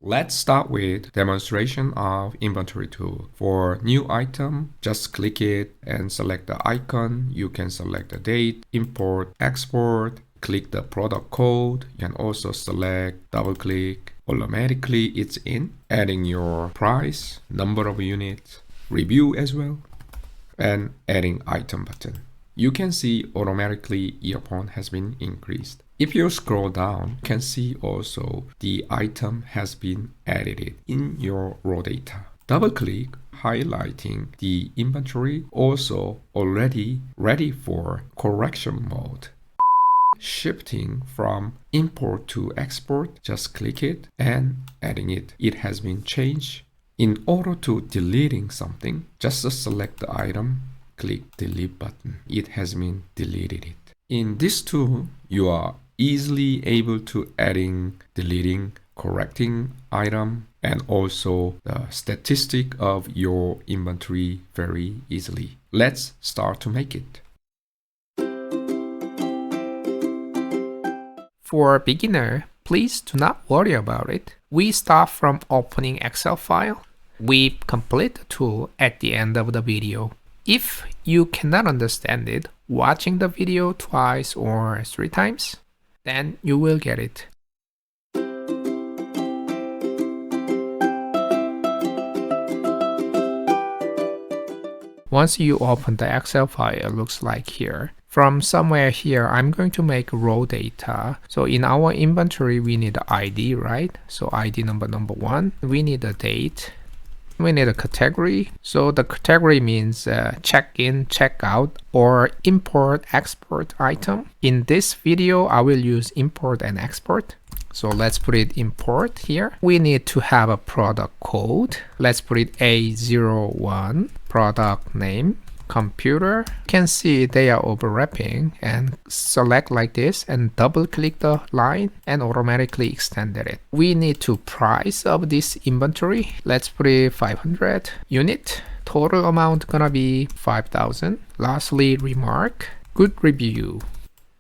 Let's start with demonstration of inventory tool. For new item, just click it and select the icon. You can select the date, import, export, click the product code. You can also select, double click. Automatically it's in, adding your price, number of units, review as well, and adding item button. You can see automatically earphone has been increased. If you scroll down, you can see also the item has been edited in your raw data. Double click, highlighting the inventory, also already ready for correction mode. Shifting from import to export, just click it and adding it. It has been changed. In order to deleting something, just select the item, click delete button. It has been deleted. In this tool, you are easily able to adding, deleting, correcting item, and also the statistic of your inventory very easily. Let's start to make it. For a beginner, please do not worry about it. We start from opening Excel file. We complete the tool at the end of the video. If you cannot understand it, watching the video twice or 3 times, then you will get it. Once you open the Excel file, it looks like here. From somewhere here, I'm going to make raw data. So in our inventory, we need the ID, right? So ID number 1. We need a date. We need a category. So the category means check in, check out, or import, export item. In this video, I will use import and export. So let's put it import here. We need to have a product code. Let's put it A01, product name, computer. You can see they are overlapping, and select like this and double click the line and automatically extended it. We need to price of this inventory. Let's put it 500 unit. Total amount gonna be 5,000. Lastly, remark, good review.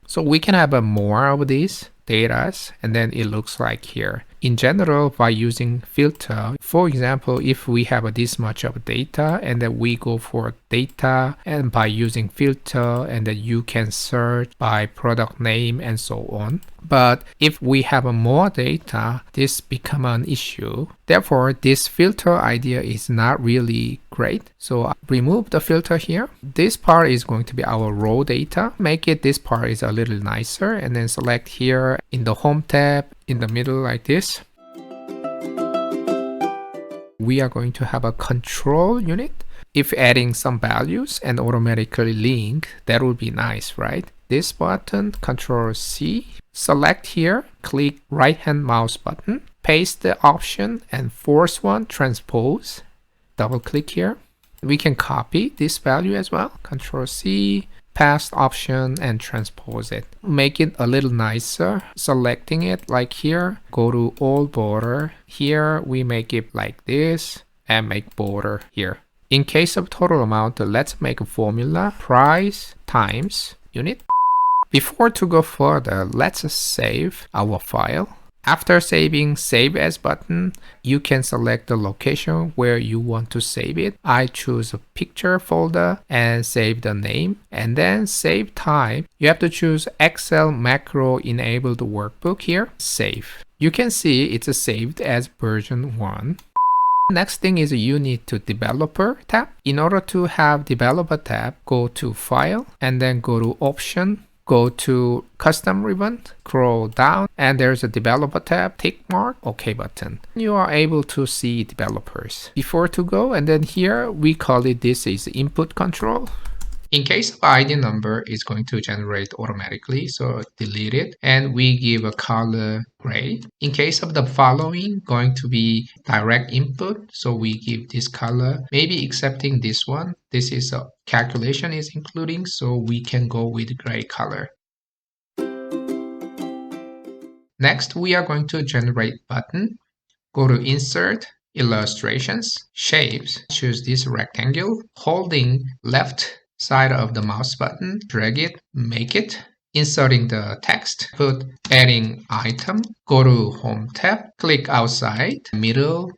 So we can have a more of these data, and then it looks like here. In general, by using filter, for example, if we have this much of data and then we go for data, and by using filter, and then you can search by product name and so on. But if we have more data, this become an issue. Therefore, this filter idea is not really great. So remove the filter here. This part is going to be our raw data. Make it this part is a little nicer, and then select here in the home tab in the middle like this. We are going to have a control unit. If adding some values and automatically link, that would be nice, right? This button, Control C, select here, click right hand mouse button, paste the option and force one, transpose, double click here. We can copy this value as well, Control C, paste option and transpose it. Make it a little nicer, selecting it like here, go to all border. Here we make it like this and make border here. In case of total amount, let's make a formula, price times unit. Before to go further, let's save our file. After saving Save As button, you can select the location where you want to save it. I choose a picture folder and save the name, and then save type. You have to choose Excel macro enabled workbook here, save. You can see it's saved as version 1. Next thing is you need to developer tab. In order to have developer tab, go to file and then go to option. Go to custom ribbon, scroll down, and there's a developer tab, tick mark, OK button. You are able to see developers. Before to go, and then here we call it, this is input control. In case of ID number, it's going to generate automatically, so delete it, and we give a color gray. In case of the following, going to be direct input, so we give this color, maybe accepting this one. This is a calculation is including, so we can go with gray color. Next, we are going to generate button. Go to insert, illustrations, shapes, choose this rectangle, holding left side of the mouse button, drag it, make it, inserting the text, put adding item, go to home tab, click outside, middle,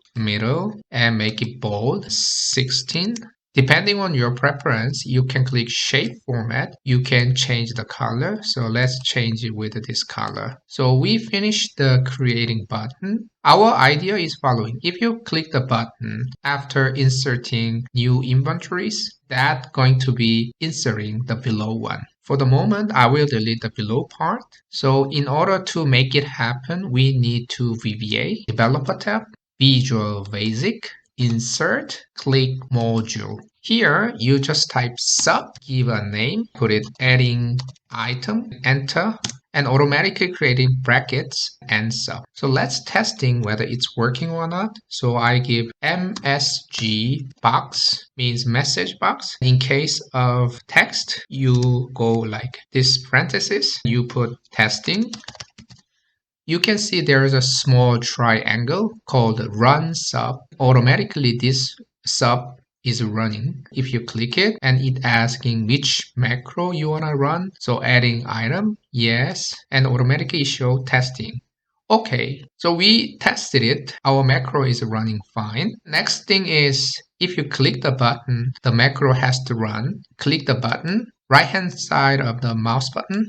and make it bold, 16. Depending on your preference, you can click shape format. You can change the color. So let's change it with this color. So we finished the creating button. Our idea is following. If you click the button after inserting new inventories, that's going to be inserting the below one. For the moment, I will delete the below part. So in order to make it happen, we need to VBA, Developer tab, Visual Basic, Insert, click Module. Here, you just type sub, give a name, put it adding item, enter, and automatically creating brackets and sub. So let's testing whether it's working or not. So I give MSG box, means message box. In case of text, you go like this parenthesis, you put testing. You can see there is a small triangle called run sub. Automatically this sub is running. If you click it and it asking which macro you want to run, so adding item, yes, and automatically show testing. Okay, so we tested it. Our macro is running fine. Next thing is if you click the button, the macro has to run. Click the button, right hand side of the mouse button,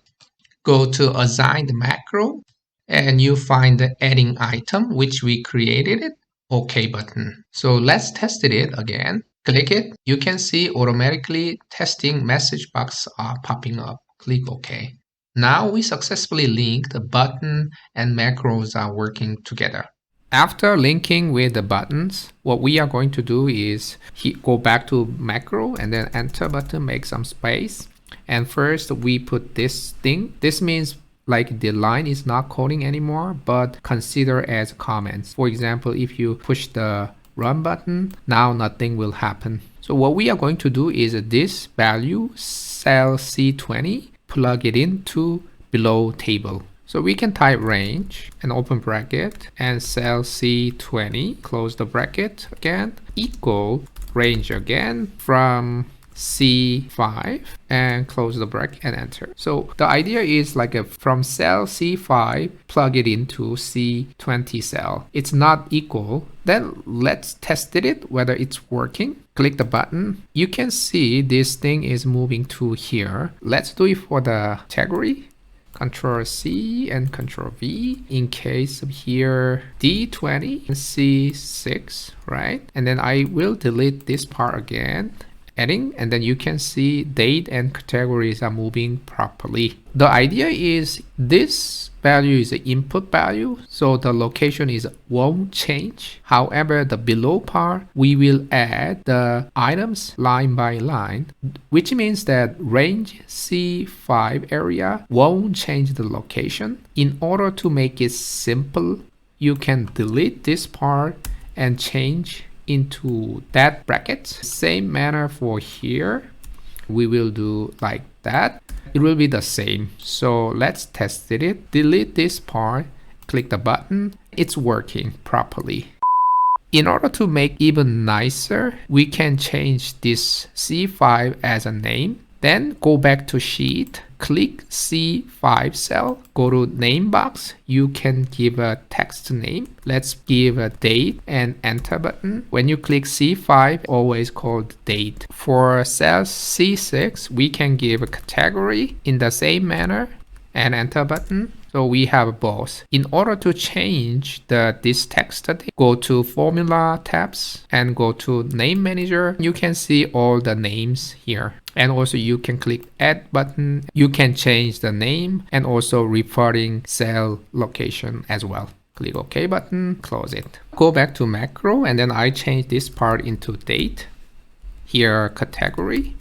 go to assign the macro, and you find the adding item which we created it, OK button. So let's test it again. Click it. You can see automatically testing message box are popping up. Click OK. Now we successfully linked the button and macros are working together. After linking with the buttons, what we are going to do is go back to macro and then enter button, make some space. And first we put this thing. This means like the line is not coding anymore, but consider as comments. For example, if you push the run button, now nothing will happen. So what we are going to do is this value, cell C20, plug it into below table. So we can type range and open bracket and cell C20, close the bracket again, equal range again from C5 and close the bracket and enter. So the idea is like from cell C5 plug it into C20 cell. It's not equal. Then let's test it whether it's working. Click the button. You can see this thing is moving to here. Let's do it for the category. Control C and Control V. In case of here D20 and C6, right? And then I will delete this part again. Adding, and then you can see date and categories are moving properly. The idea is this value is the input value, so the location won't change. However, the below part, we will add the items line by line, which means that range C5 area won't change the location. In order to make it simple, you can delete this part and change into that bracket. Same manner for here. We will do like that. It will be the same. So let's test it. Delete this part. Click the button. It's working properly. In order to make even nicer, we can change this C5 as a name. Then go back to sheet, click C5 cell, go to name box. You can give a text name. Let's give a date and enter button. When you click C5, always called date. For cell C6, we can give a category in the same manner and enter button. So we have both. In order to change this text, go to formula tabs and go to name manager. You can see all the names here. And also you can click add button. You can change the name and also referring cell location as well. Click OK button, close it. Go back to macro and then I change this part into date. Here category.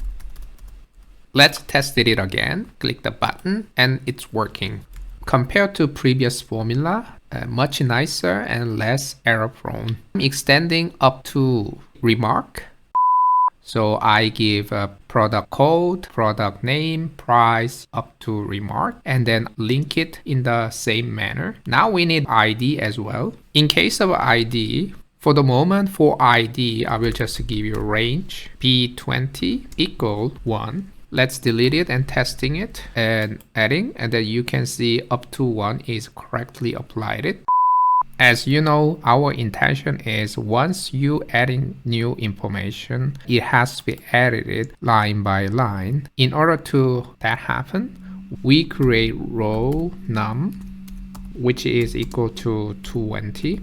Let's test it again. Click the button and it's working. Compared to previous formula, much nicer and less error prone. I'm extending up to remark. So I give a product code, product name, price up to remark, and then link it in the same manner. Now we need ID as well. In case of ID, for the moment for ID, I will just give you range B20 equal 1. Let's delete it and testing it and adding, and then you can see up to 1 is correctly applied it. As you know, our intention is once you adding new information, it has to be edited line by line. In order to that happen, we create row num, which is equal to 20.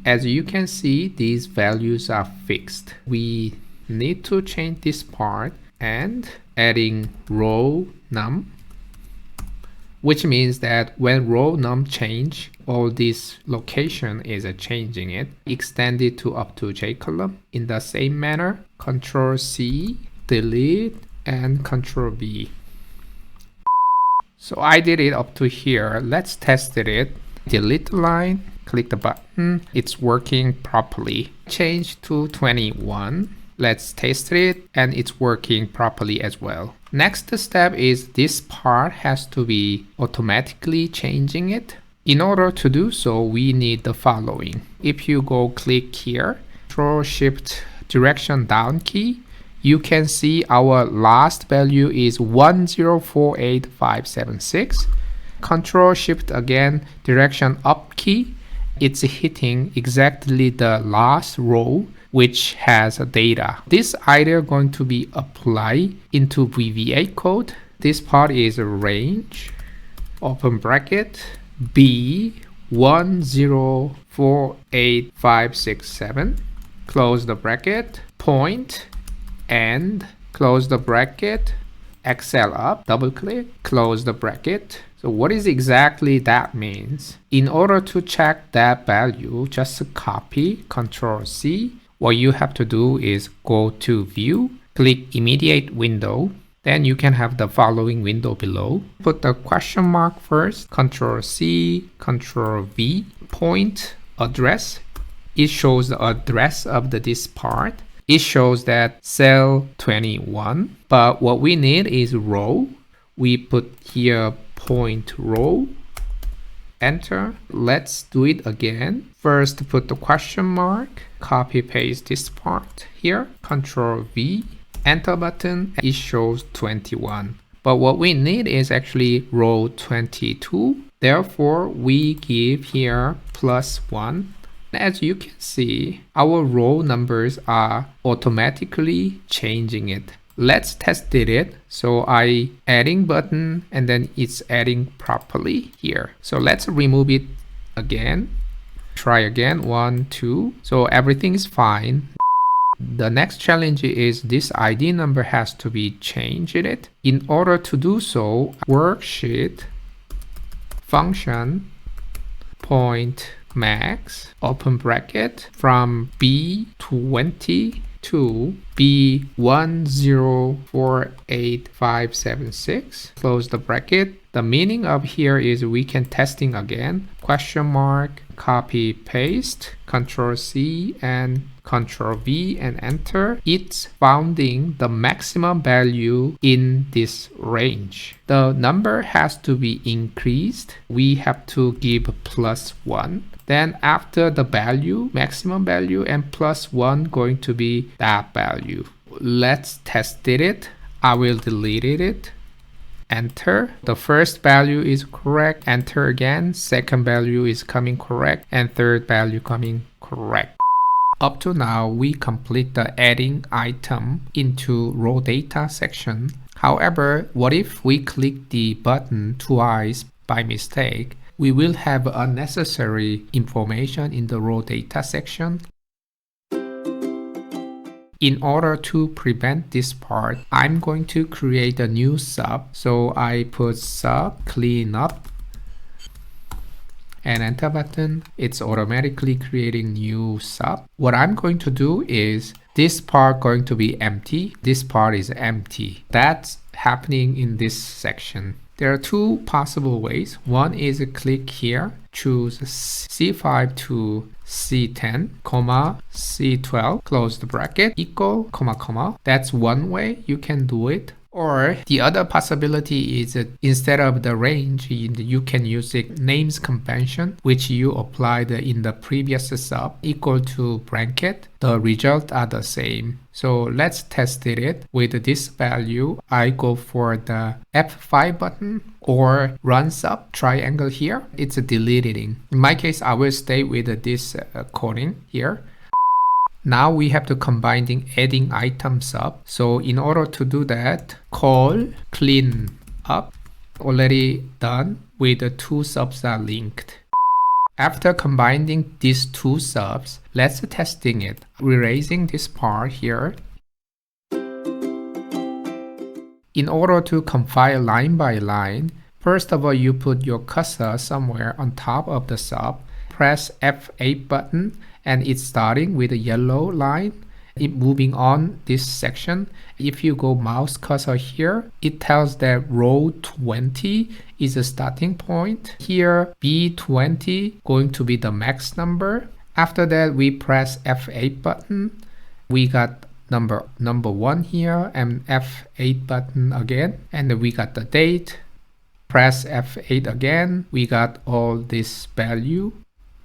As you can see, these values are fixed. We need to change this part and adding row num, which means that when row num change, all this location is changing it. Extend it to up to j column. In the same manner, Control C, delete, and Control V. So I did it up to here. Let's test it. Delete the line, click the button. It's working properly. Change to 21. Let's test it, and it's working properly as well. Next step is this part has to be automatically changing it. In order to do so, we need the following. If you go click here, Control Shift direction down key, you can see our last value is 1048576. Control Shift again, direction up key. It's hitting exactly the last row which has data. This either going to be applied into VBA code. This part is a range, open bracket, B 1048567, close the bracket, point, and close the bracket, Excel up, double click, close the bracket. So what is exactly that means? In order to check that value, just copy, Control C. What you have to do is go to View, click Immediate Window. Then you can have the following window below. Put the question mark first, Control C, Control V, point, address. It shows the address of this part. It shows that cell 21, but what we need is row. We put here point row, enter. Let's do it again. First put the question mark, copy paste this part here, Control V, enter button. It shows 21, but what we need is actually row 22. Therefore we give here +1. As you can see, our row numbers are automatically changing it. Let's test it. So I adding button, and then it's adding properly here. So let's remove it again. Try again, 1, 2. So everything is fine. The next challenge is this ID number has to be changed. In order to do so, worksheet function point max, open bracket, from B20 to B1048576, close the bracket. The meaning of here is we can testing again, question mark, copy paste, Control C and Control V and enter. It's finding the maximum value in this range. The number has to be increased. We have to give +1. Then after the value, maximum value and +1 going to be that value. Let's test it. I will delete it. Enter. The first value is correct. Enter again. Second value is coming correct. And third value coming correct. Up to now, we complete the adding item into raw data section. However, what if we click the button twice by mistake? We will have unnecessary information in the raw data section. In order to prevent this part, I'm going to create a new sub. So I put sub clean-up and enter button. It's automatically creating new sub. What I'm going to do is this part going to be empty. This part is empty. That's happening in this section. There are two possible ways. One is click here, choose C5 to C10, comma, C12, close the bracket, equal, comma, comma. That's one way you can do it. Or the other possibility is that instead of the range, you can use the names convention, which you applied in the previous sub, equal to bracket. The results are the same. So let's test it with this value. I go for the F5 button or run sub triangle here. It's deleting. In my case, I will stay with this coding here. Now we have to combine adding item sub. So in order to do that, call clean up, already done with the two subs are linked. After combining these two subs, let's testing it. Erasing this part here. In order to compile line by line, first of all, you put your cursor somewhere on top of the sub, press F8 button, and it's starting with a yellow line. It moving on this section. If you go mouse cursor here, it tells that row 20 is a starting point. Here, B20 going to be the max number. After that, we press F8 button. We got number 1 here and F8 button again. And then we got the date. Press F8 again. We got all this value.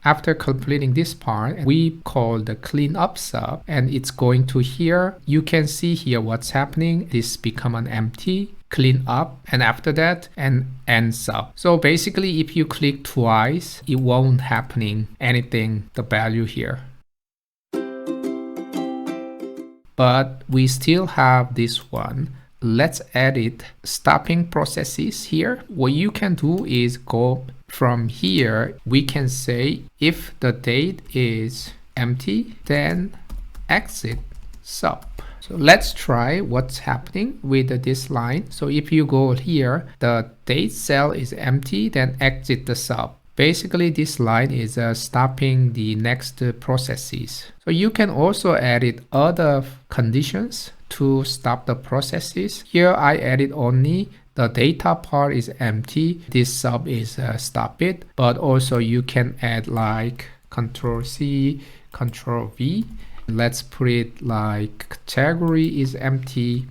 After completing this part, we call the clean-up sub, and it's going to here. You can see here what's happening. This become an empty, clean up, and after that, an end sub. So basically, if you click twice, it won't happening anything, the value here. But we still have this one. Let's edit stopping processes here. What you can do is go from here. We can say if the date is empty, then exit sub. So let's try what's happening with this line. So if you go here, the date cell is empty, then exit the sub. Basically, this line is stopping the next processes. So you can also edit other conditions to stop the processes. Here I edit only the data part is empty. This sub is stop it. But also you can add like Control C, Control V. Let's put it like category is empty.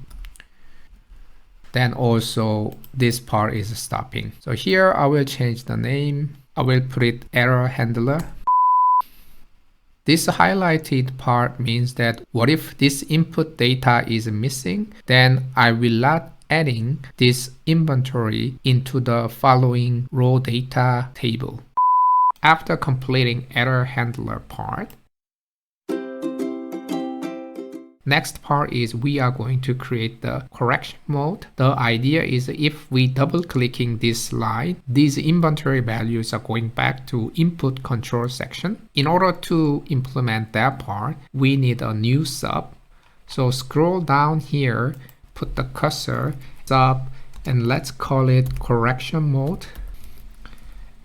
Then also this part is stopping. So here I will change the name. I will put it error handler. This highlighted part means that what if this input data is missing, then I will not adding this inventory into the following raw data table. After completing error handler part, next part is we are going to create the correction mode. The idea is if we double clicking this line, these inventory values are going back to input control section. In order to implement that part, we need a new sub. So scroll down here, put the cursor sub, and let's call it correction mode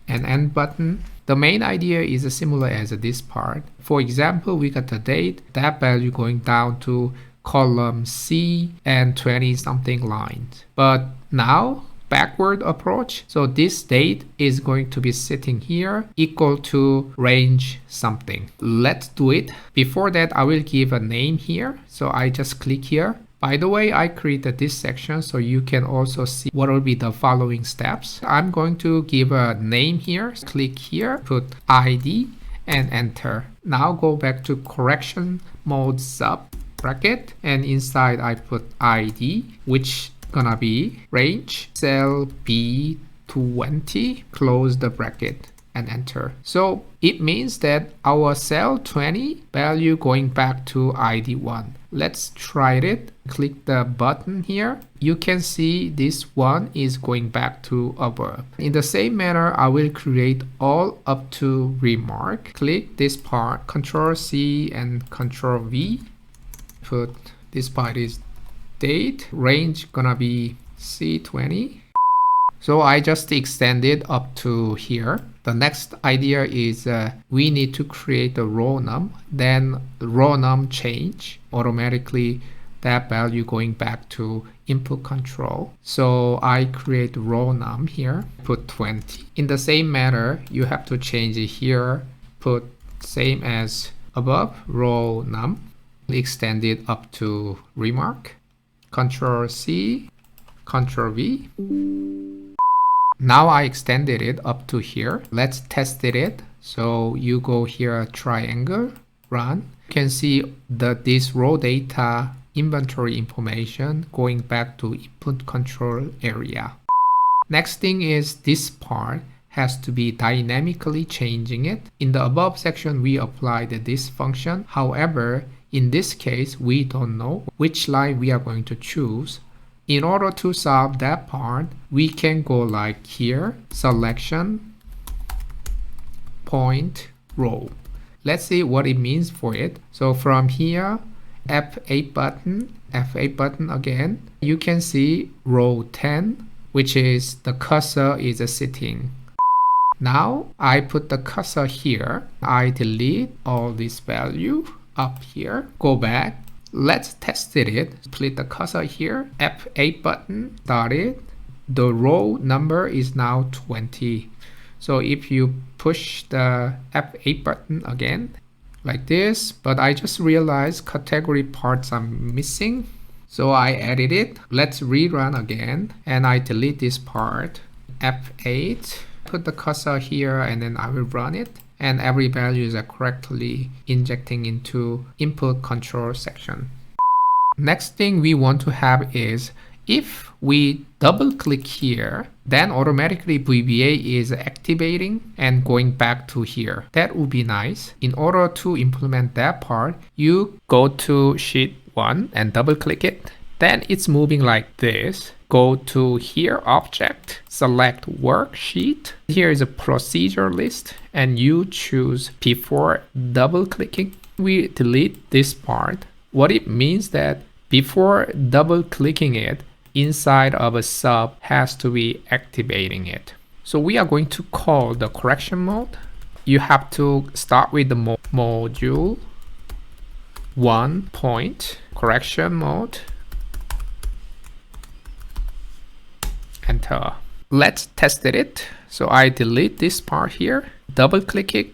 and end button. The main idea is similar as this part. For example, we got the date, that value going down to column C and 20 something lines. But now backward approach. So this date is going to be sitting here equal to range something. Let's do it. Before that, I will give a name here. So I just click here. By the way, I created this section so you can also see what will be the following steps. I'm going to give a name here. Click here, put ID and enter. Now go back to correction mode sub bracket, and inside I put ID, which gonna be range cell B20, close the bracket and enter. So it means that our cell 20 value going back to ID 1. Let's try it. Click the button here. You can see this one is going back to above. In the same manner, I will create all up to remark. Click this part, Control C and Control V. Put this part is date, range gonna be C20. So I just extended up to here. The next idea is we need to create a row num, then row num change automatically that value going back to input control. So I create row num here, put 20. In the same manner, you have to change it here, put same as above, row num, extend it up to remark, Control C, Ctrl V. Now I extended it up to here. Let's test it. So you go here, triangle, run. You can see this raw data inventory information going back to input control area. Next thing is this part has to be dynamically changing it. In the above section, we applied this function. However, in this case, we don't know which line we are going to choose. In order to solve that part, we can go like here, selection, point, row. Let's see what it means for it. So from here, F8 button again, you can see row 10, which is the cursor is sitting. Now I put the cursor here. I delete all this value up here. Go back. Let's test it. Split the cursor here. F8 button. Start it. The row number is now 20. So if you push the F8 button again, like this, but I just realized category parts are missing. So I added it. Let's rerun again. And I delete this part. F8. Put the cursor here and then I will run it. And every value is correctly injecting into input control section. Next thing we want to have is if we double click here, then automatically VBA is activating and going back to here. That would be nice. In order to implement that part, you go to sheet 1 and double click it. Then it's moving like this. Go to here, object, select worksheet. Here is a procedure list and you choose before double clicking. We delete this part. What it means that before double clicking it, inside of a sub has to be activating it. So we are going to call the correction mode. You have to start with the module 1 point correction mode. Enter. Let's test it. So I delete this part here, double click it,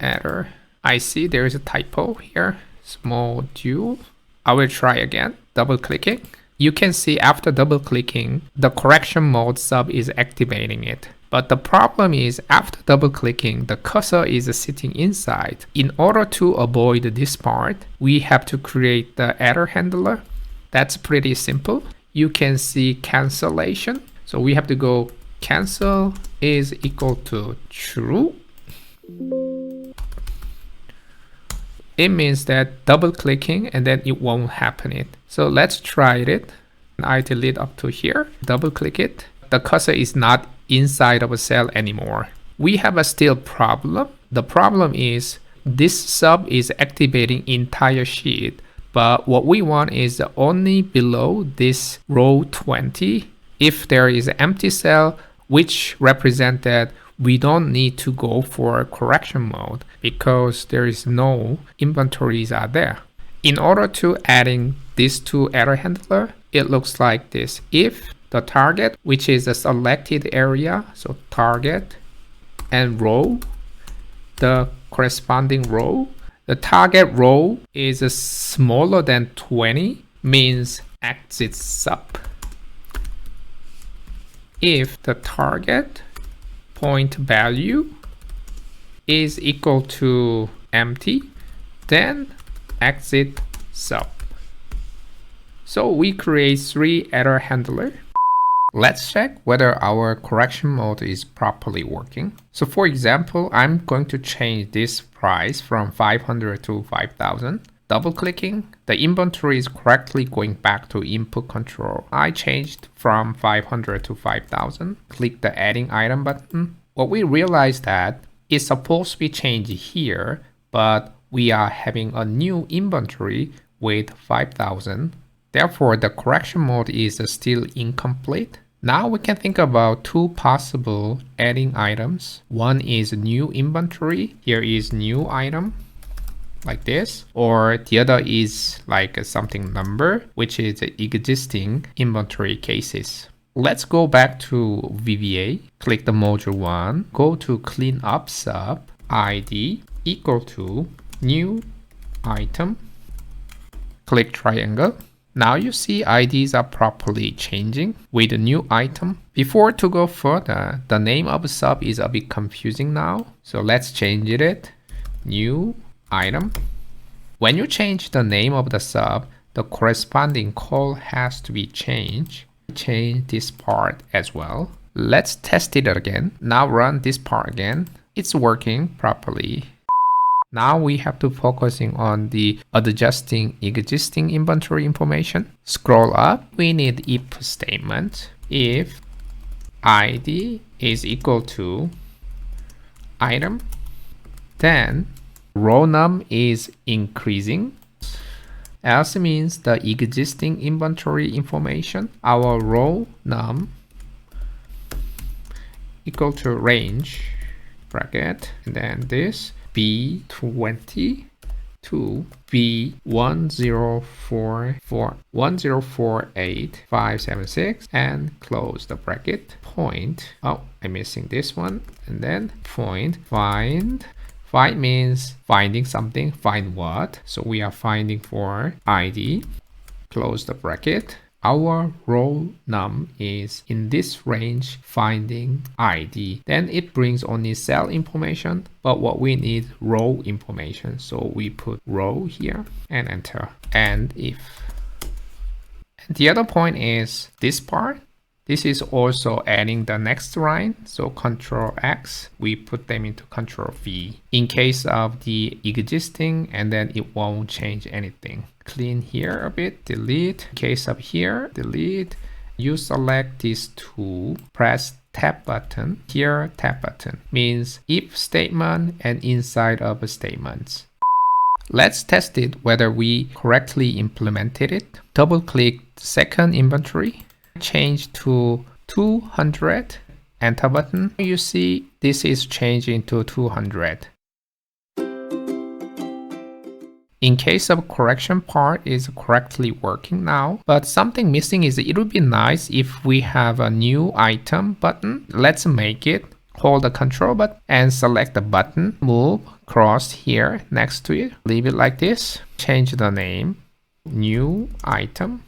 error. I see there is a typo here, module. I will try again, double clicking. You can see after double clicking, the correction mode sub is activating it. But the problem is after double clicking, the cursor is sitting inside. In order to avoid this part, we have to create the error handler. That's pretty simple. You can see cancellation. So we have to go cancel is equal to true. It means that double clicking and then it won't happen it. So let's try it. I delete up to here, double click it. The cursor is not inside of a cell anymore. We have a still problem. The problem is this sub is activating entire sheet, but what we want is only below this row 20. If there is an empty cell, which represent that we don't need to go for correction mode because there is no inventories are there. In order to adding these two error handler, it looks like this. If the target, which is a selected area, so target and row, the corresponding row, the target row is smaller than 20, means exit sub. If the target point value is equal to empty, then exit sub. So we create 3 error handler. Let's check whether our correction mode is properly working. So for example, I'm going to change this price from 500 to 5,000. Double clicking, the inventory is correctly going back to input control. I changed from 500 to 5,000. Click the adding item button. What we realized that it's supposed to be changed here, but we are having a new inventory with 5,000. Therefore, the correction mode is still incomplete. Now we can think about 2 possible adding items. One is new inventory. Here is new item, like this. Or the other is like something number, which is existing inventory cases. Let's go back to VBA. Click the module 1. Go to Clean-up sub ID equal to new item. Click triangle. Now you see IDs are properly changing with the new item. Before to go further, the name of sub is a bit confusing now. So let's change it. New item. When you change the name of the sub, the corresponding call has to be changed. Change this part as well. Let's test it again. Now run this part again. It's working properly. Now we have to focusing on the adjusting existing inventory information. Scroll up. We need if statement. If ID is equal to item, then row num is increasing. Else means the existing inventory information. Our row num equal to range bracket, and then this B20 to B1044576 and close the bracket. Point, oh, I'm missing this one, and then point find. Find means finding something. Find what? So we are finding for ID. Close the bracket. Our row num is in this range finding ID. Then it brings only cell information, but what we need row information. So we put row here and enter. And if. And the other point is this part. This is also adding the next line. So Control X, we put them into Control V. In case of the existing, and then it won't change anything. Clean here a bit, delete. In case of here, delete. You select these two, press tab button. Here, tab button means if statement and inside of statements. Let's test it whether we correctly implemented it. Double click second inventory. Change to 200, enter button. You see this is changing to 200. In case of correction part is correctly working now, but something missing is it would be nice if we have a new item button. Let's make it. Hold the control button and select the button. Move across here next to it. Leave it like this. Change the name. New item.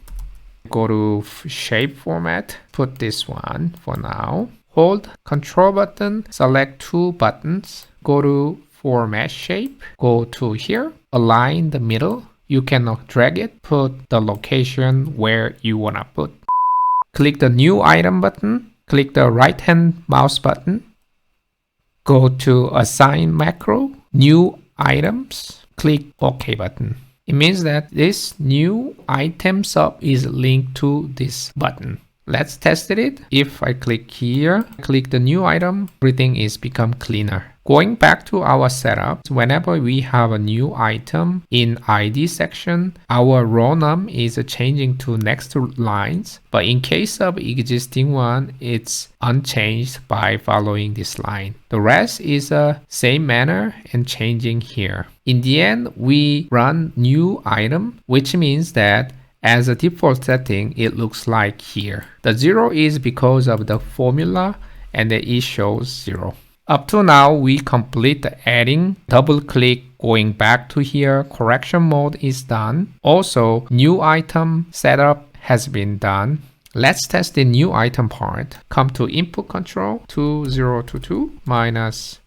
Go to shape format, put this one for now. Hold control button, select two buttons, go to format shape, go to here, align the middle. You can drag it, put the location where you want to put. Click the new item button, click the right hand mouse button, go to assign macro, new items, click OK button. It means that this new item sub is linked to this button. Let's test it. If I click here, click the new item, everything is become cleaner. Going back to our setup, whenever we have a new item in ID section, our row num is changing to next lines. But in case of existing one, it's unchanged by following this line. The rest is the same manner and changing here. In the end, we run new item, which means that as a default setting, it looks like here. The 0 is because of the formula and it shows 0. Up to now, we complete the adding. Double click, going back to here. Correction mode is done. Also, new item setup has been done. Let's test the new item part. Come to input control 2022 minus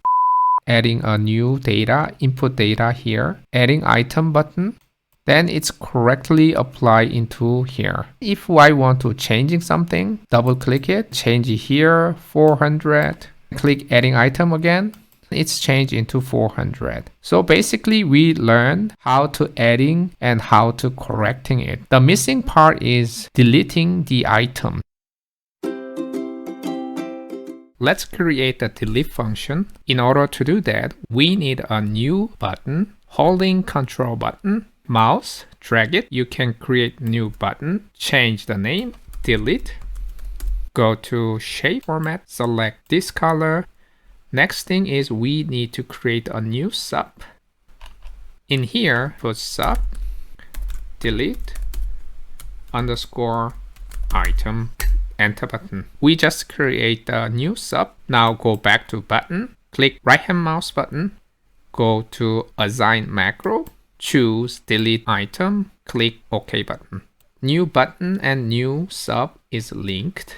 adding a new data, input data here, adding item button. Then it's correctly applied into here. If I want to changing something, double click it, change it here, 400. Click adding item again, it's changed into 400. So basically we learned how to adding and how to correcting it. The missing part is deleting the item. Let's create a delete function. In order to do that, we need a new button. Holding control button, mouse, drag it. You can create new button, change the name, delete. Go to shape format, select this color. Next thing is we need to create a new sub. In here, put sub, delete, underscore, item, enter button. We just create a new sub. Now go back to button, click right hand mouse button, go to assign macro, choose delete item, click OK button. new button and new sub is linked.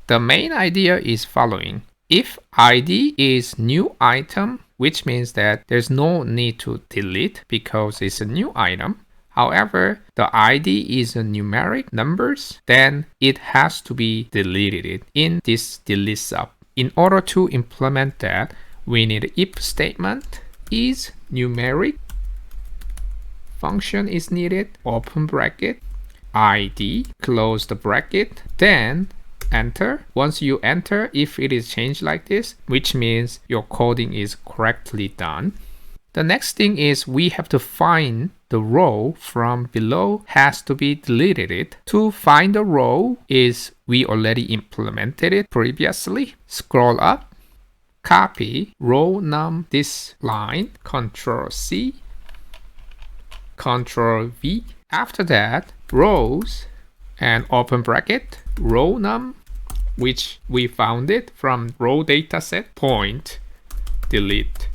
The main idea is following. If ID is new item, which means that there's no need to delete because it's a new item. However, the ID is a numeric numbers, then it has to be deleted in this delete sub. In order to implement that, we need if statement is numeric, function is needed, open bracket, ID, close the bracket, then enter. Once you enter, if it is changed like this, which means your coding is correctly done. The next thing is we have to find the row from below has to be deleted. To find the row is we already implemented it previously. Scroll up, copy row num this line, Control C, Control V. After that, rows and open bracket, row num, which we found it from row dataset, point, delete.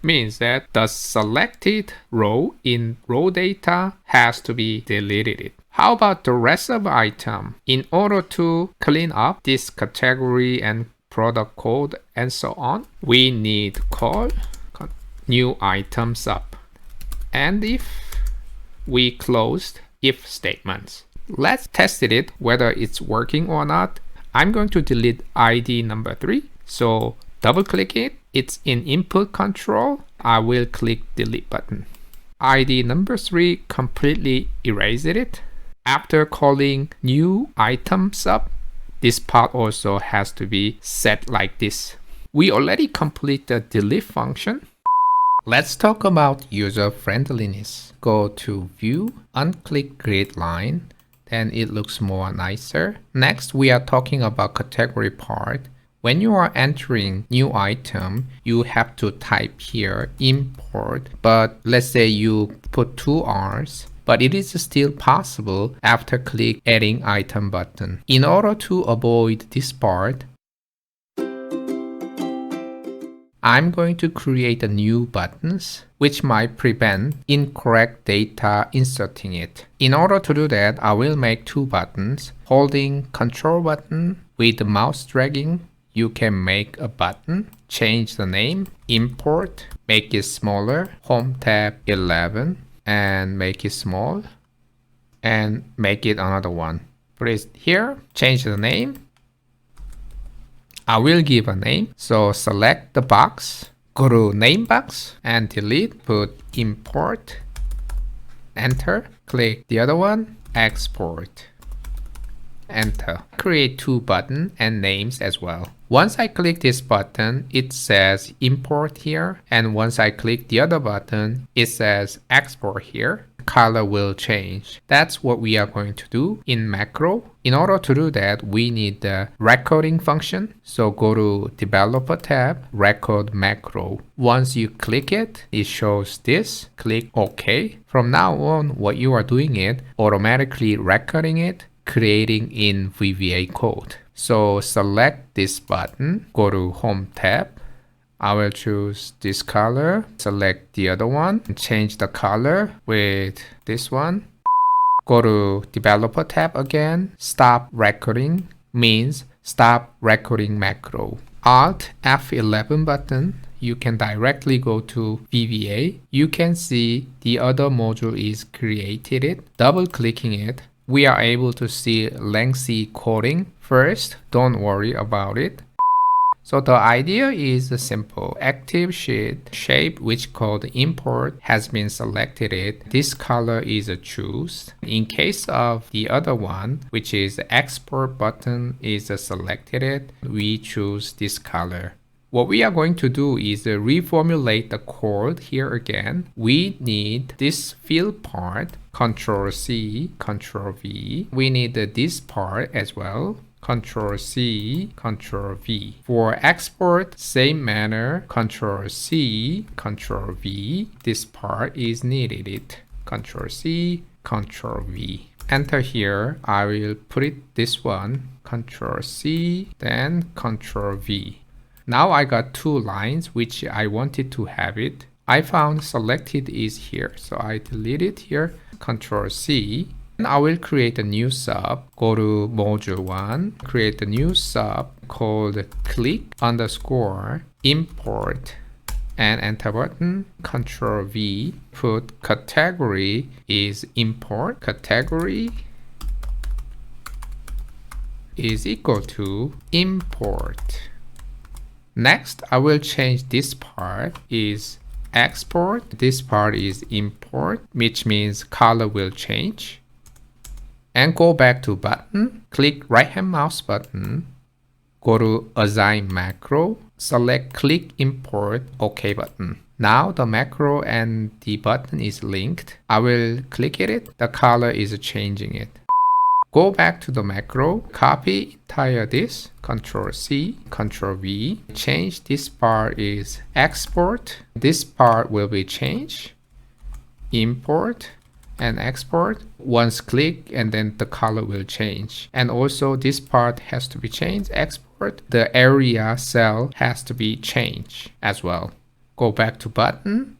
Means that the selected row in row data has to be deleted. How about the rest of the item? In order to clean up this category and product code and so on, we need call new item sub. And if we closed if statements. Let's test it whether it's working or not. I'm going to delete ID number 3. So double click it. It's in input control. I will click delete button. ID number 3 completely erased it. After calling new item sub, this part also has to be set like this. We already complete the delete function. Let's talk about user friendliness. Go to view, unclick grid line, then it looks more nicer. Next, we are talking about category part. When you are entering new item, you have to type here import, but let's say you put 2 R's, but it is still possible after click adding item button. In order to avoid this part, I'm going to create a new buttons which might prevent incorrect data inserting it. In order to do that, I will make 2 buttons. Holding control button with the mouse dragging, you can make a button, change the name, import, make it smaller, home tab 11, and make it small, and make it another one. Put it here, change the name. I will give a name, so select the box, go to name box and delete, put import, enter, click the other one, export, enter. Create 2 buttons and names as well. Once I click this button, it says import here, and once I click the other button, it says export here. Color will change. That's what we are going to do in macro. In order to do that, we need the recording function. So go to developer tab, record macro. Once you click it, it shows this. Click OK. From now on, what you are doing is automatically recording it, creating in VBA code. So select this button, go to home tab. I will choose this color, select the other one, and change the color with this one. Go to developer tab again, stop recording means stop recording macro. Alt F11 button, you can directly go to VBA. You can see the other module is created. Double clicking it, we are able to see lengthy coding. First, don't worry about it. So the idea is simple. Active sheet shape which called import has been selected. This color is choose. In case of the other one, which is export button is selected, we choose this color. What we are going to do is reformulate the code here again. We need this field part, Control C, Control V. We need this part as well. Control C, Control V. For export, same manner, Control C, Control V. This part is needed. Control C, Control V. Enter here. I will put it this one. Control C, then Control V. Now I got 2 lines which I wanted to have it. I found selected is here, so I delete it here. Control C, And I will create a new sub. Go to module 1, create a new sub called click underscore import and enter button, Control V, put category is import, category is equal to import. Next, I will change this part is export, this part is import, which means color will change. And go back to button, click right hand mouse button, go to assign macro, select click import, OK button. Now the macro and the button is linked. I will click it, the color is changing it. Go back to the macro, copy entire this, Control C, Control V, change this part is export, this part will be changed, import and export. Once click and then the color will change. And also this part has to be changed, export, the area cell has to be changed as well. Go back to button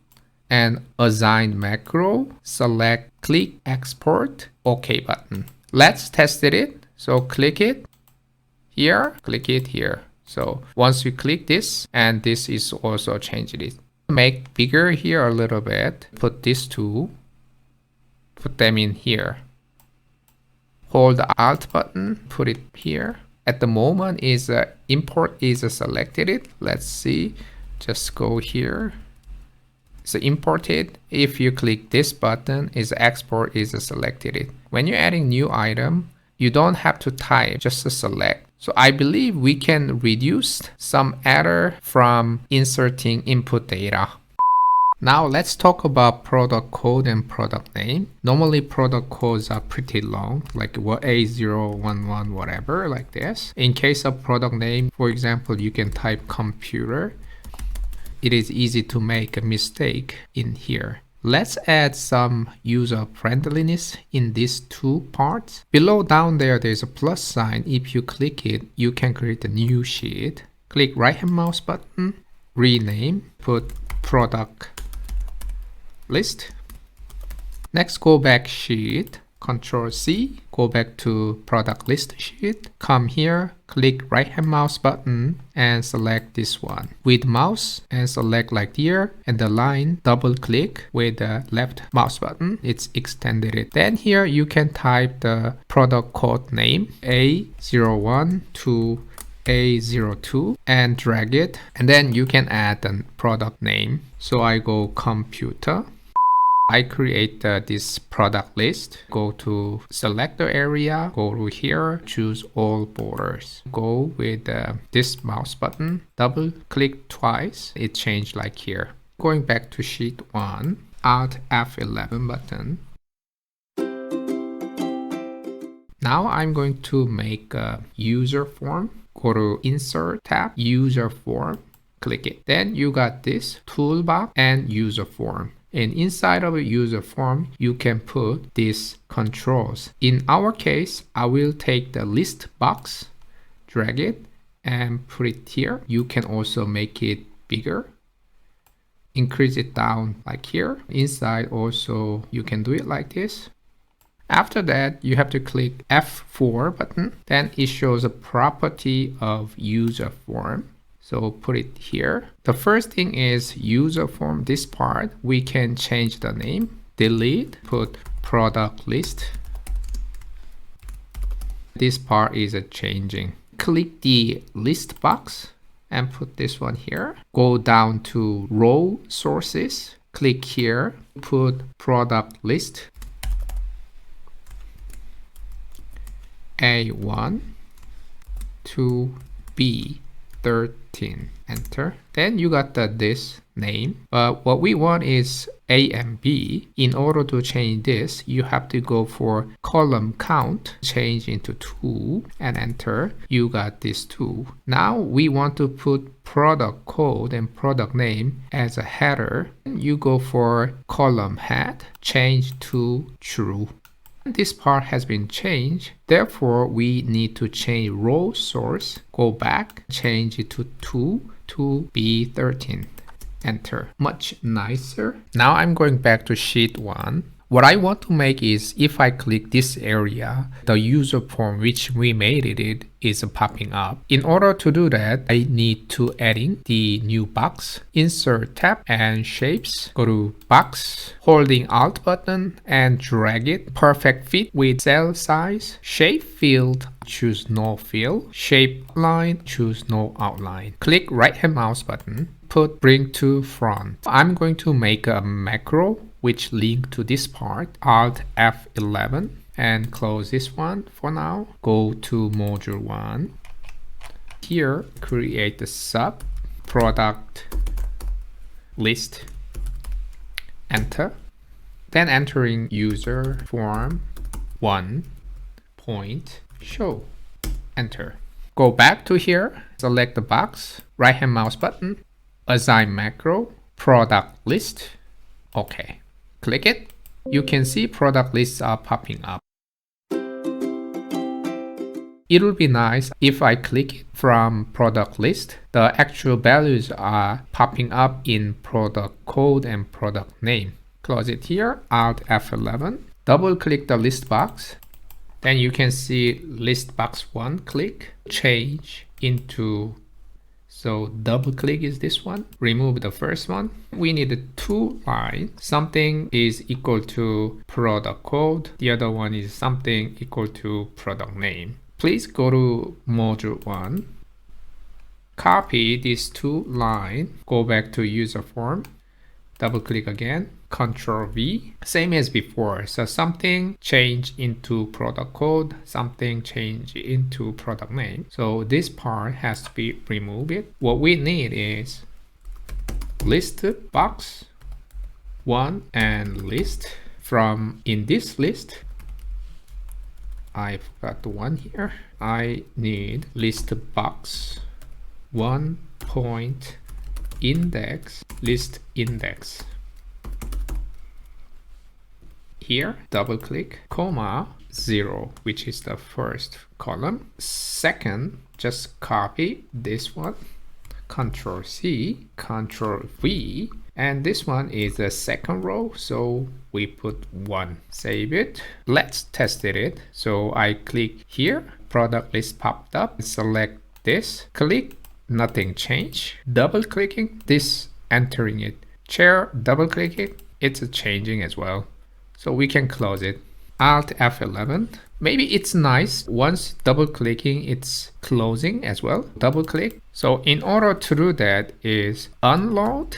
and assign macro, select click export, OK button. Let's test it. So click it here, click it here. So once you click this, and this is also changing it. Make bigger here a little bit. Put these two, put them in here. Hold the Alt button, put it here. At the moment is import is selected. Let's see. Just go here. So imported, if you click this button, is export is selected. When you're adding new item, you don't have to type, just select. So I believe we can reduce some error from inserting input data. Now let's talk about product code and product name. Normally product codes are pretty long, like A011 whatever, like this. In case of product name, for example, you can type computer. It is easy to make a mistake in here. Let's add some user friendliness in these two parts. Below down there's a plus sign. If you click it, you can create a new sheet. Click right hand mouse button, rename, put product list. Next, go back sheet, Control C, go back to product list sheet, come here, click right hand mouse button and select this one. With mouse and select like here, and the line double click with the left mouse button, it's extended it. Then here you can type the product code name A01 to A02 and drag it, and then you can add the product name. So I go computer. I create this product list. Go to selector area, go to here, choose all borders. Go with this mouse button, double click twice, it changed like here. Going back to sheet 1, Alt F11 button. Now I'm going to make a user form. Go to insert tab, user form, click it. Then you got this toolbox and user form. And inside of a user form, you can put these controls. In our case, I will take the list box, drag it, and put it here. You can also make it bigger. Increase it down like here. Inside also, you can do it like this. After that, you have to click F4 button. Then it shows a property of user form. So put it here. The first thing is user form. This part, we can change the name, delete, put product list. This part is changing. Click the list box and put this one here. Go down to row sources. Click here, put product list. A1 to B13, enter. Then you got this name, but what we want is A and B. In order to change this, you have to go for column count, change into 2 and enter. You got this 2. Now we want to put product code and product name as a header. You go for column head, change to true. This part has been changed, therefore we need to change row source, go back, change it to 2 to B13, enter. Much nicer. Now I'm going back to sheet 1. What I want to make is if I click this area, the user form which we made it is popping up. In order to do that, I need to add in the new box, insert tab and shapes, go to box, holding alt button and drag it, perfect fit with cell size, shape field, choose no fill, shape line, choose no outline. Click right hand mouse button, put bring to front. I'm going to make a macro which link to this part, alt F11 and close this one for now. Go to module 1. Here create the sub product list, enter, then entering user form 1 point show, enter. Go back to here, select the box, right hand mouse button, assign macro, product list, okay. Click it. You can see product lists are popping up. It would be nice if I click it from product list. The actual values are popping up in product code and product name. Close it here, alt F11. Double click the list box. Then you can see list box 1, click, change into, so double click is this one, remove the first one. We need 2 lines. Something is equal to product code. The other one is something equal to product name. Please go to module 1. Copy these 2 lines. Go back to user form. Double click again. Control V. Same as before. So something change into product code. Something change into product name. So this part has to be removed. What we need is list box 1 and list. From in this list, I forgot the one here. I need list box 1 point index, list index. Here, double click, comma 0, which is the first column. Second, just copy this one, Control C, Control V, and this one is the second row, so we put 1. Save it. Let's test it. So I click here, product list popped up, select this, click, nothing change. Double clicking this, entering it. Chair, double click it, it's changing as well. So we can close it. Alt F11. Maybe it's nice once double clicking it's closing as well. Double click. So in order to do that is unload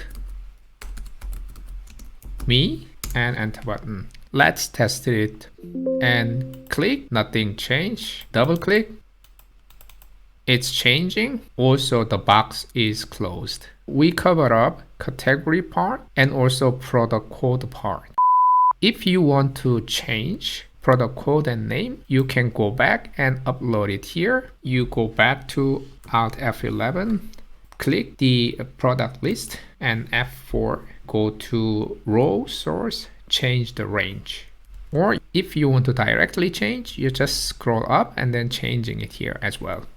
me and enter button. Let's test it and click, nothing change. Double click, it's changing. Also the box is closed. We cover up category part and also product code part. If you want to change product code and name, you can go back and upload it here. You go back to Alt F11, click the product list and F4, go to row source, change the range. Or if you want to directly change, you just scroll up and then changing it here as well.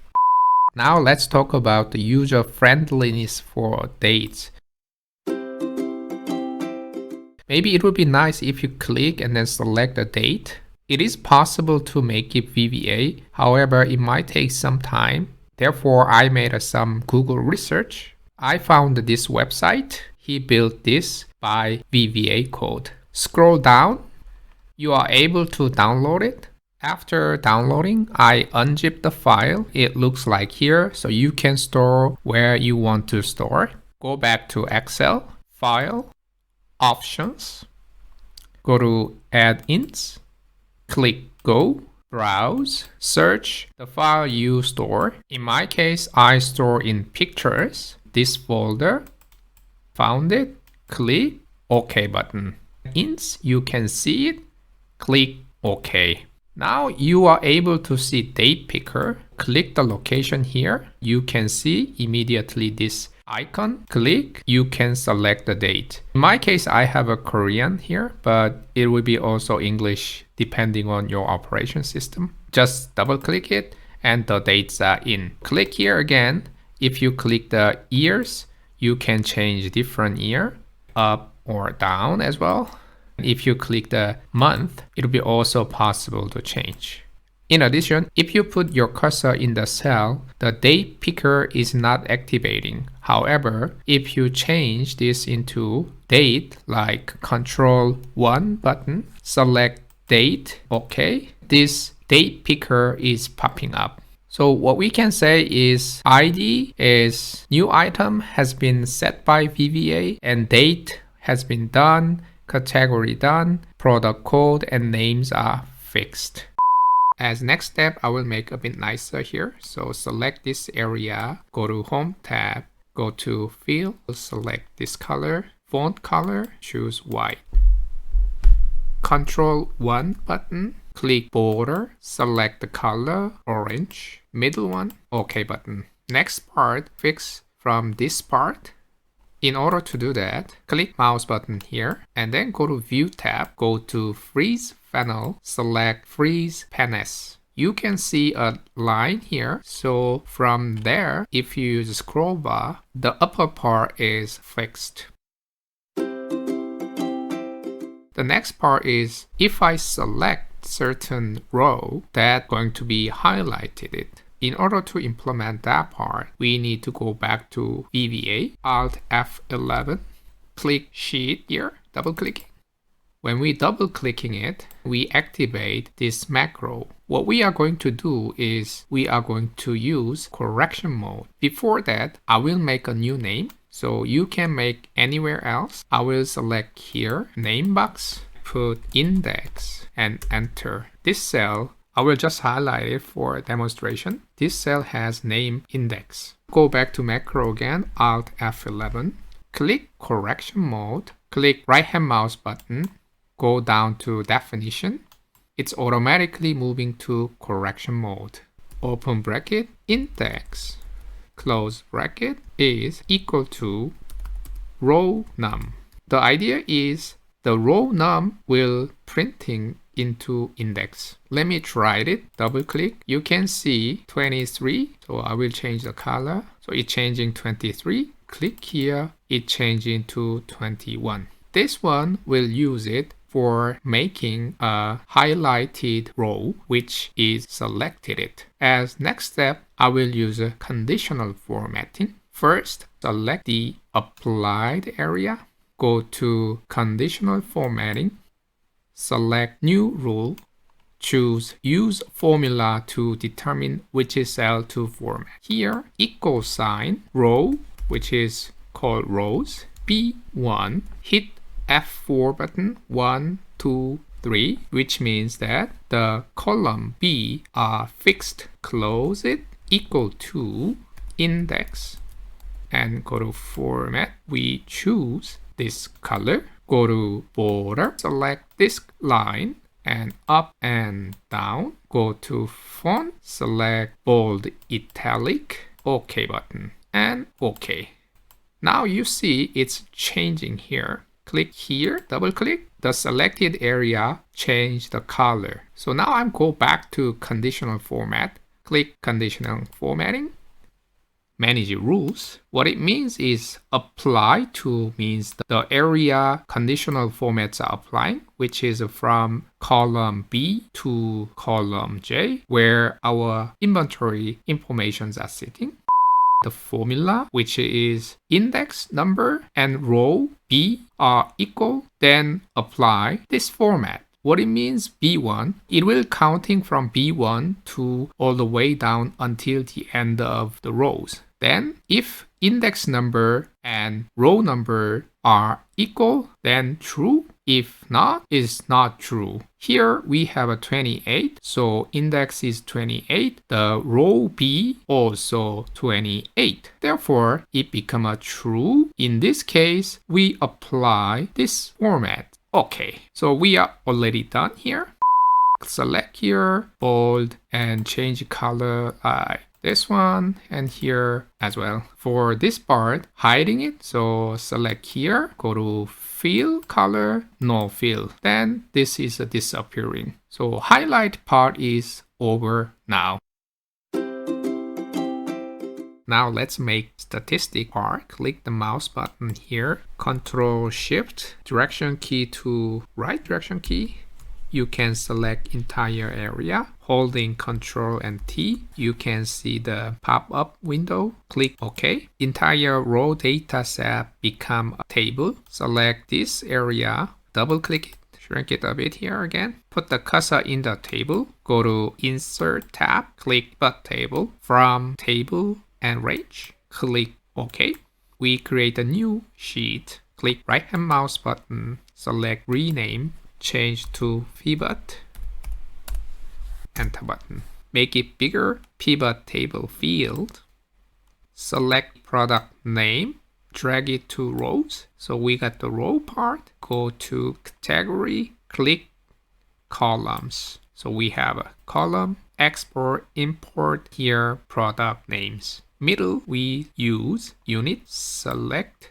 Now let's talk about the user friendliness for dates. Maybe it would be nice if you click and then select a date. It is possible to make it VBA, however, it might take some time. Therefore, I made some Google research. I found this website. He built this by VBA code. Scroll down. You are able to download it. After downloading, I unzip the file. It looks like here, so you can store where you want to store. Go back to Excel, File, Options, go to Add-ins, click Go, Browse, search the file you store. In my case, I store in Pictures, this folder, found it, click OK button. Ins, you can see it, click OK. Now you are able to see date picker. Click the location here. You can see immediately this icon. Click, you can select the date. In my case, I have a Korean here, but it will be also English depending on your operation system. Just double click it and the dates are in. Click here again. If you click the years, you can change different year, up or down as well. If you click the month, it will be also possible to change. In addition, if you put your cursor in the cell, the date picker is not activating. However, if you change this into date, like Control 1 button, select date, okay, this date picker is popping up. So what we can say is ID is new item has been set by VBA and date has been done, category done, product code and names are fixed. As next step, I will make a bit nicer here. So select this area, go to Home tab, go to Fill, select this color, font color, choose white. Control 1 button, click border, select the color, orange, middle one, OK button. Next part, fix from this part. In order to do that, click mouse button here and then go to View tab, go to Freeze Panel, select Freeze Panes. You can see a line here. So from there, if you use scroll bar, the upper part is fixed. The next part is if I select certain row, that's going to be highlighted. In order to implement that part, we need to go back to VBA, Alt F11, click Sheet here, double clicking. When we double clicking it, we activate this macro. What we are going to do is we are going to use correction mode. Before that, I will make a new name. So you can make anywhere else. I will select here, name box, put index and enter. This cell, I will just highlight it for demonstration. This cell has name index. Go back to macro again, Alt F11. Click correction mode. Click right hand mouse button. Go down to definition. It's automatically moving to correction mode. Open bracket, index, close bracket is equal to row num. The idea is the row num will printing into index. Let me try it. Double click. You can see 23. So I will change the color. So it's changing 23. Click here. It changing to 21. This one will use it for making a highlighted row which is selected. As next step, I will use a conditional formatting. First, select the applied area. Go to conditional formatting. Select new rule. Choose use formula to determine which cell to format. Here, equal sign, row, which is called rows, B1, hit F4 button, 1, 2, 3, which means that the column B are fixed. Close it, equal to index, and go to format. We choose this color. Go to border, select this line, and up and down. Go to font, select bold italic, OK button, and OK. Now you see it's changing here. Click here, double click, the selected area change the color. So now I'm go back to conditional format, click conditional formatting, manage rules. What it means is apply to means the area conditional formats are applying, which is from column B to column J, where our inventory informations are sitting. The formula, which is index number and row B are equal, then apply this format. What it means, B1, it will counting from B1 to all the way down until the end of the rows. Then if index number and row number are equal, then true. If not, it's not true. Here we have a 28, so index is 28. The row B also 28. Therefore, it become a true. In this case, we apply this format. Okay, so we are already done here. Select here, bold, and change color like this one, and here as well. For this part, hiding it, so select here, go to fill color, no fill. Then this is disappearing. So highlight part is over now. Now let's make statistic part. Click the mouse button here, Control Shift, direction key to right direction key. You can select entire area. Holding Control and T, you can see the pop-up window. Click OK. Entire raw data set become a table. Select this area, double click it. Shrink it a bit here again. Put the cursor in the table. Go to Insert tab. Click But Table. From Table and Range. Click OK. We create a new sheet. Click right hand mouse button. Select Rename. Change to Pivot. Enter button. Make it bigger. Pivot Table field. Select product name. Drag it to rows. So we got the row part. Go to category, click columns. So we have a column, export, import here, product names. Middle, we use unit, select,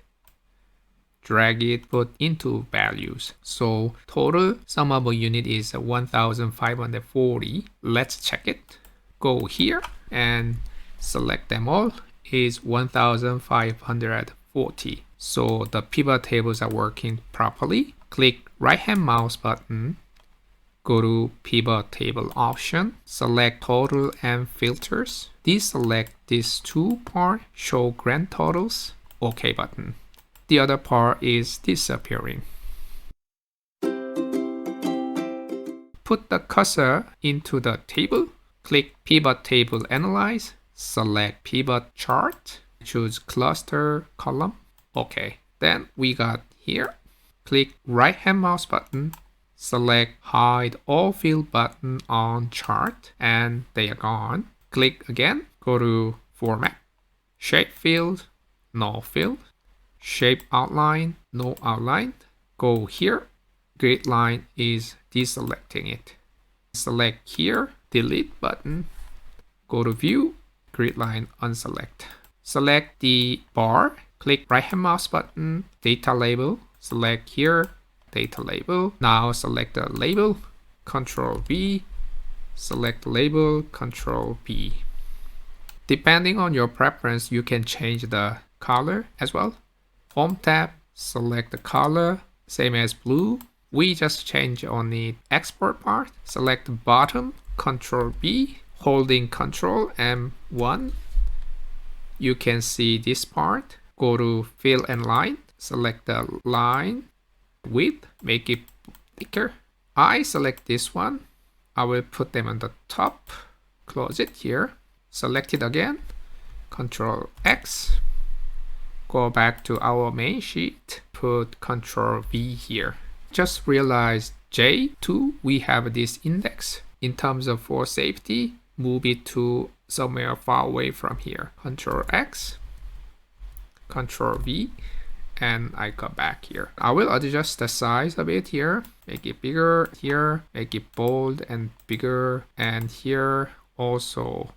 drag it, put into values. So total summable unit is 1540. Let's check it. Go here and select them all. Is 1540. So the pivot tables are working properly. Click right hand mouse button. Go to pivot table option. Select total and filters. Deselect these two parts. Show grand totals. OK button. The other part is disappearing. Put the cursor into the table. Click pivot table analyze. Select pivot chart, choose cluster column. Okay, then we got here. Click right hand mouse button, select hide all field button on chart, and they are gone. Click again, go to format, shape field, no field, shape outline, no outline. Go here, grid line is deselecting it. Select here, delete button, go to view, grid line unselect. Select the bar, click right hand mouse button, data label, select here, data label. Now select the label, Control V, select label, Control V. Depending on your preference, you can change the color as well. Home tab, select the color, same as blue. We just change on the export part. Select the bottom, Control V. Holding Control M1, you can see this part. Go to fill and line, select the line width, make it thicker. I select this one. I will put them on the top, close it here, select it again, Control X, go back to our main sheet, put Control V here. Just realize J2, we have this index. In terms of for safety, move it to somewhere far away from here. Control X, Control V, and I go back here. I will adjust the size a bit here, make it bigger here, make it bold and bigger, and here also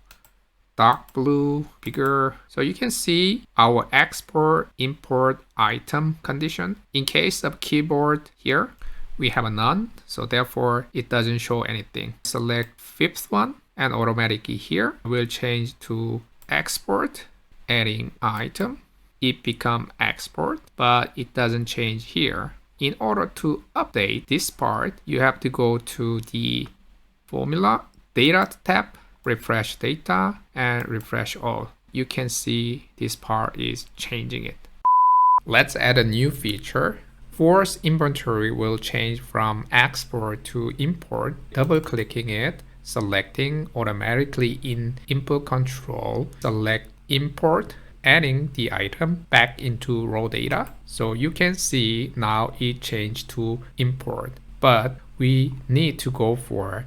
dark blue, bigger. So you can see our export import item condition. In case of keyboard here, we have a none, so therefore it doesn't show anything. Select fifth one, and automatically here will change to export, adding item. It become export, but it doesn't change here. In order to update this part, you have to go to the formula, data tab, refresh data, and refresh all. You can see this part is changing it. Let's add a new feature. Force inventory will change from export to import. Double clicking it, selecting automatically in input control, select import, adding the item back into raw data. So you can see now it changed to import, but we need to go for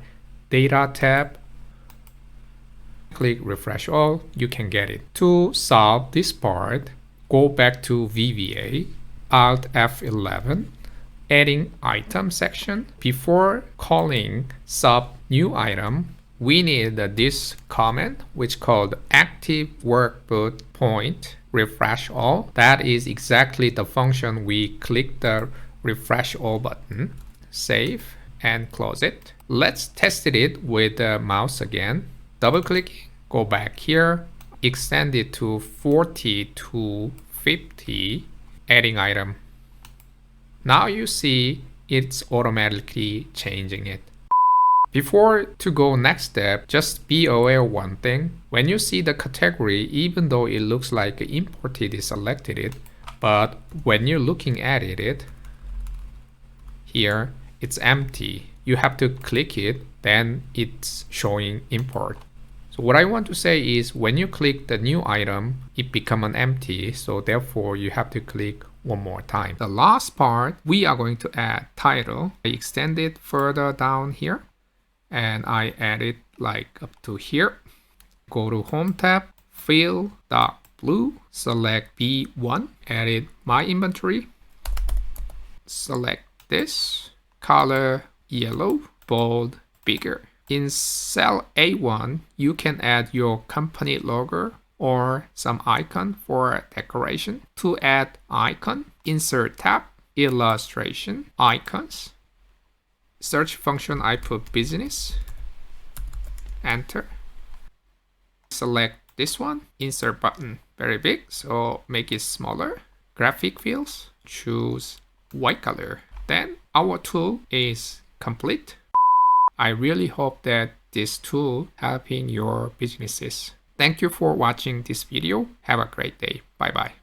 data tab, click refresh all, you can get it. To solve this part, go back to VBA, Alt F11, adding item section. Before calling sub new item, we need this comment which called active workbook point refresh all. That is exactly the function we click the refresh all button. Save and close it. Let's test it with the mouse again. Double click, go back here, extend it to 40 to 50, adding item. Now you see it's automatically changing it. Before to go next step, just be aware of one thing. When you see the category, even though it looks like imported is selected, but when you're looking at it, here it's empty. You have to click it, then it's showing import. So what I want to say is when you click the new item, it becomes an empty. So therefore you have to click one more time. The last part, we are going to add title. I extend it further down here and I add it like up to here. Go to Home tab, fill dark blue, select B1, edit my inventory, select this, color yellow, bold, bigger. In cell A1, you can add your company logo or some icon for decoration. To add icon, insert tab, illustration, icons. Search function, I put business, enter. Select this one, insert button, very big, so make it smaller. Graphic fields, choose white color. Then our tool is complete. I really hope that this tool helping your businesses. Thank you for watching this video. Have a great day. Bye bye.